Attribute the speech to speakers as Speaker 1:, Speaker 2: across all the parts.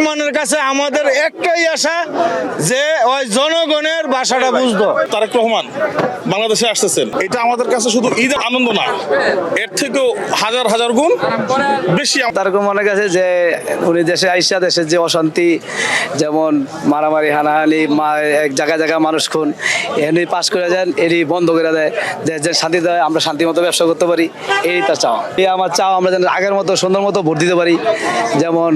Speaker 1: রহমানের কাছে আমাদের একটাই আশা যে ওই জনগণের ভাষাটা বুঝতো।
Speaker 2: তারেক রহমান বাংলাদেশে আসতেছেন, এটা আমাদের কাছে শুধু ঈদের আনন্দ না, এর থেকেও হাজার হাজার গুণ বেশি।
Speaker 3: তারেক রহমানের কাছে যে উনি দেশে আইসা দেশের যে অশান্তি, যেমন মারামারি হানাহানি, এক জায়গায় জায়গায় মানুষ খুন, এনে পাস করে যান, এরই বন্ধ করে দেয়, যে শান্তি দেয়, আমরা শান্তি মতো ব্যবসা করতে পারি, এই তার চাওয়া। এই আমার চাওয়া আমরা যেন আগের মতো সুন্দর মতো ভোট দিতে পারি। যেমন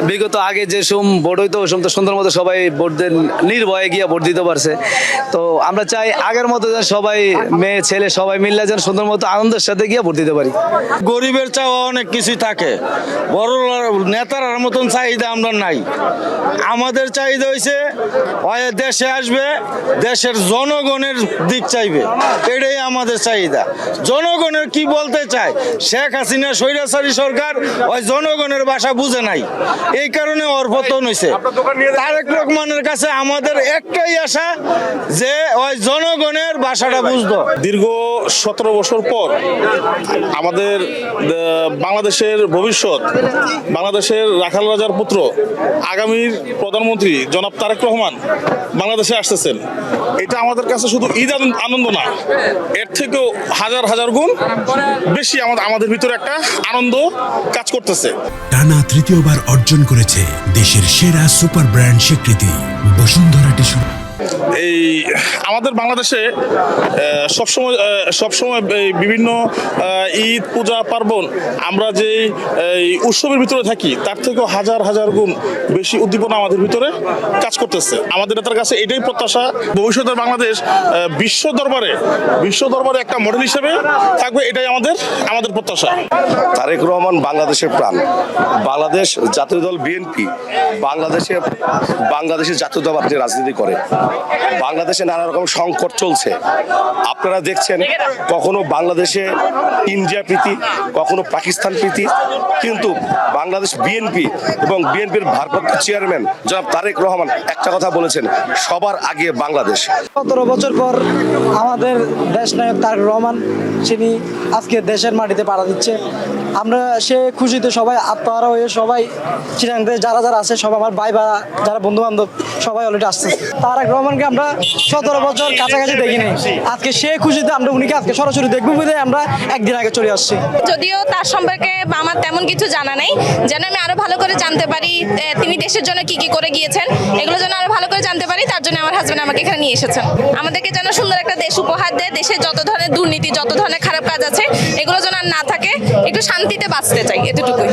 Speaker 3: বিগত আগে যে ভোট হইতো ওই তো সুন্দর মতো সবাই ভোট দেন, নির্ভয়ে গিয়ে ভোট দিতে পারছে। তো আমরা চাই আগের মতো যেন সবাই মেয়ে ছেলে সবাই মিললে যেন সুন্দর মতো আনন্দের সাথে গিয়ে ভোট দিতে পারি।
Speaker 1: গরিবের চাওয়া অনেক কিছুই থাকে, বড় নেতার মতন চাহিদা আমরা নাই। আমাদের চাহিদা হয়েছে ওই দেশে আসবে, দেশের জনগণের দিক চাইবে, এটাই আমাদের চাহিদা। জনগণের কি বলতে চায়, শেখ হাসিনা স্বৈরাচারী সরকার ওই জনগণের ভাষা বুঝে নাই, এই কারণে ওর পতন হয়েছে। তারেক রহমানের কাছে আমাদের একটাই আশা যে ওই জনগণের ভাষাটা বুঝতো।
Speaker 2: দীর্ঘ 17 বছর পর আমাদের বাংলাদেশের ভবিষ্যৎ, বাংলাদেশের রাখাল রাজার পুত্র, আগামীর প্রধানমন্ত্রী জনাব তারেক রহমান বাংলাদেশে আসতেছেন, এটা আমাদের কাছে শুধু ঈদ আনন্দ না, এর থেকেও হাজার হাজার গুণ বেশি আমাদের ভিতরে একটা আনন্দ কাজ করতেছে।
Speaker 4: টানা তৃতীয়বার অর্জন করেছে দেশের সেরা সুপার ব্র্যান্ড স্বীকৃতি বসুন্ধরা টিস্যু।
Speaker 2: এই আমাদের বাংলাদেশে সবসময় বিভিন্ন ঈদ পূজা পার্বণ আমরা যে উৎসবের ভিতরে থাকি তার থেকেও হাজার হাজার গুণ বেশি উদ্দীপনা আমাদের ভিতরে কাজ করতেছে। আমাদের নেতার কাছে এটাই প্রত্যাশা, ভবিষ্যতের বাংলাদেশ বিশ্ব দরবারে একটা মডেল হিসেবে থাকবে, এটাই আমাদের প্রত্যাশা।
Speaker 5: তারেক রহমান বাংলাদেশের প্রাণ। বাংলাদেশ জাতীয় দল বিএনপি বাংলাদেশের জাতীয়তাবাদী রাজনীতি করে। বাংলাদেশে নানা রকম সংকট চলছে, আপনারা দেখছেন, কখনো বাংলাদেশে ইন্ডিয়া প্রীতি, কখনো পাকিস্তান প্রীতি, কিন্তু বাংলাদেশ বিএনপি এবং বিএনপির ভারপ্রাপ্ত চেয়ারম্যান জনাব তারেক রহমান একটা কথা বলেছেন, সবার আগে বাংলাদেশ।
Speaker 6: 17 বছর পর আমাদের দেশ নায়ক তারেক রহমান তিনি আজকে দেশের মাটিতে পাড়া দিচ্ছে। আমরা সে খুশিতে সবাই আত্মহারা হয়ে সবাই চিরাংতে যারা আছে সব আমার ভাই বা যারা বন্ধু বান্ধব সবাই অলরেডি আসতেছে। তারেক রহমানকে আমরা 17 বছর কাছাকাছি দেখিনি, আজকে সে খুশিতে আমরা উনিকে আজকে সরাসরি দেখবো বলে আমরা একদিন আগে চলে আসছি।
Speaker 7: যদিও তার সম্পর্কে আমার তেমন কিছু জানা নেই, যেন আমি আরো ভালো করে জানতে পারি তিনি দেশের জন্য কি কি করে গিয়েছেন, এগুলো যেন আরো ভালো করে জানতে পারি, তার জন্য আমার হাজবেন্ড আমাকে এখানে নিয়ে এসেছেন। আমাদেরকে যেন সুন্দর একটা দেশ উপহার দেয়, দেশে যত ধরনের দুর্নীতি যত ধরনের খারাপ কাজ আছে এগুলো যেন আর না থাকে, একটু শান্তিতে বাঁচতে চাই, এতটুকুই।